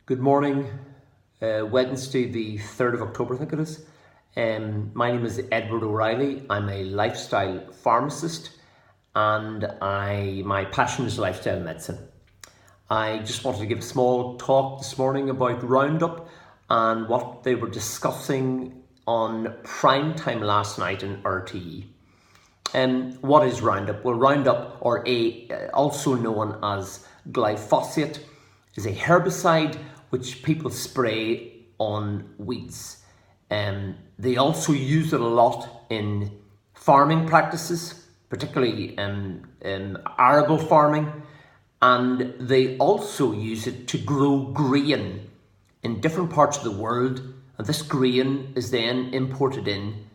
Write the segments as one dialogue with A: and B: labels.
A: Good morning, Wednesday the 3rd of October I think it is. My name is Edward O'Reilly. I'm a lifestyle pharmacist and my passion is lifestyle medicine. I just wanted to give a small talk this morning about RoundUp and what they were discussing on prime time last night in RTE. What is RoundUp? Well, RoundUp, or also known as glyphosate, is a herbicide which people spray on weeds. They also use it a lot in farming practices, particularly arable farming, and they also use it to grow grain in different parts of the world, and this grain is then imported in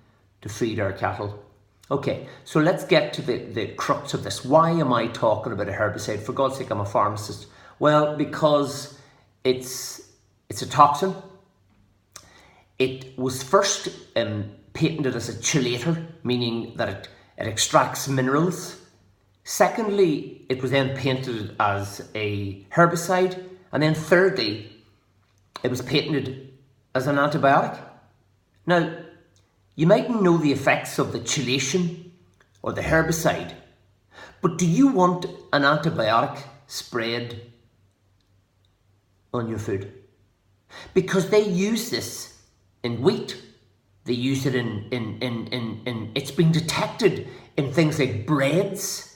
A: to feed our cattle. Okay, so let's get to the crux of this. Why am I talking about a herbicide? For God's sake, I'm a pharmacist. Well, because it's a toxin. It was first patented as a chelator, meaning that it extracts minerals. Secondly, it was then patented as a herbicide. And then thirdly, it was patented as an antibiotic. Now, you mightn't know the effects of the chelation or the herbicide, but do you want an antibiotic sprayed on your food? Because they use this in wheat, they use it in it's been detected in things like breads,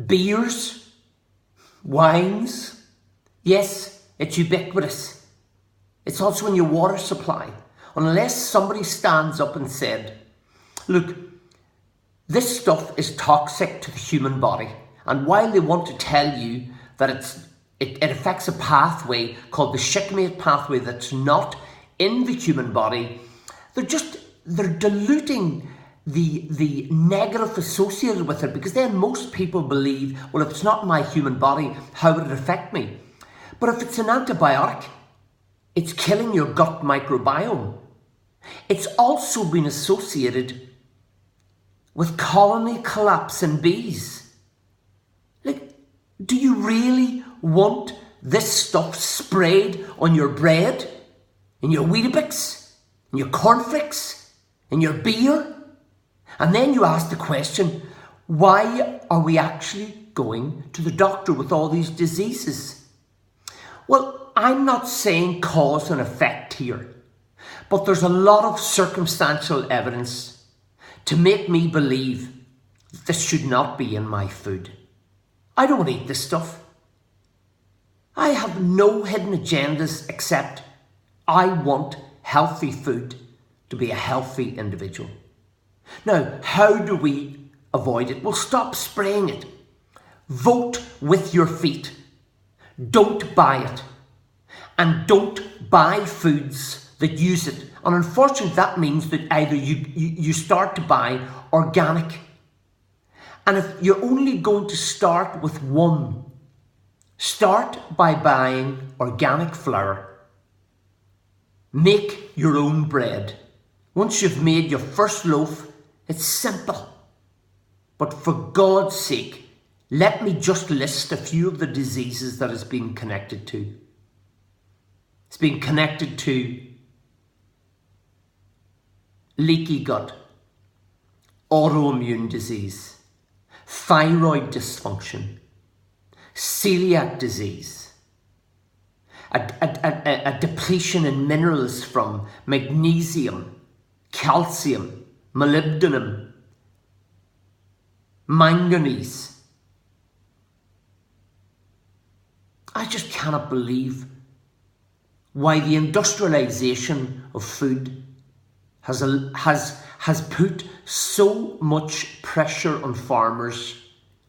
A: beers, wines. Yes, it's ubiquitous. It's also in your water supply. Unless somebody stands up and said, look, this stuff is toxic to the human body, and while they want to tell you that it affects a pathway called the shikimate pathway that's not in the human body, they're diluting the negative associated with it, because then most people believe, well, if it's not in my human body, how would it affect me? But if it's an antibiotic, it's killing your gut microbiome. It's also been associated with colony collapse in bees. Like, do you really want this stuff sprayed on your bread, in your Weetabix, in your cornflakes, in your beer? And then you ask the question, why are we actually going to the doctor with all these diseases? Well, I'm not saying cause and effect here, but there's a lot of circumstantial evidence to make me believe this should not be in my food. I don't eat this stuff. I have no hidden agendas except I want healthy food to be a healthy individual. Now, how do we avoid it? Well, stop spraying it. Vote with your feet. Don't buy it. And don't buy foods that use it. And unfortunately, that means that either you start to buy organic. And if you're only going to start with one, start by buying organic flour. Make your own bread. Once you've made your first loaf, it's simple. But for God's sake, let me just list a few of the diseases that it's been connected to. It's been connected to leaky gut, autoimmune disease, thyroid dysfunction, celiac disease, a depletion in minerals from magnesium, calcium, molybdenum, manganese. I just cannot believe why the industrialization of food has put so much pressure on farmers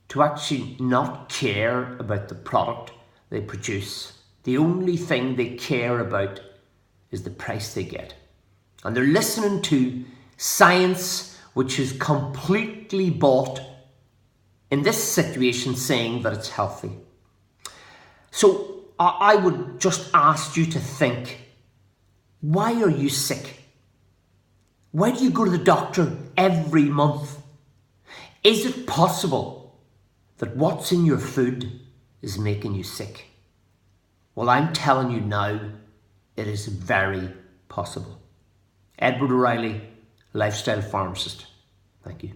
A: to actually not care about the product they produce. The only thing they care about is the price they get. And they're listening to science, which is completely bought in this situation, saying that it's healthy. So I would just ask you to think, why are you sick? Why do you go to the doctor every month? Is it possible that what's in your food is making you sick? Well, I'm telling you now, it is very possible. Edward O'Reilly, lifestyle pharmacist. Thank you.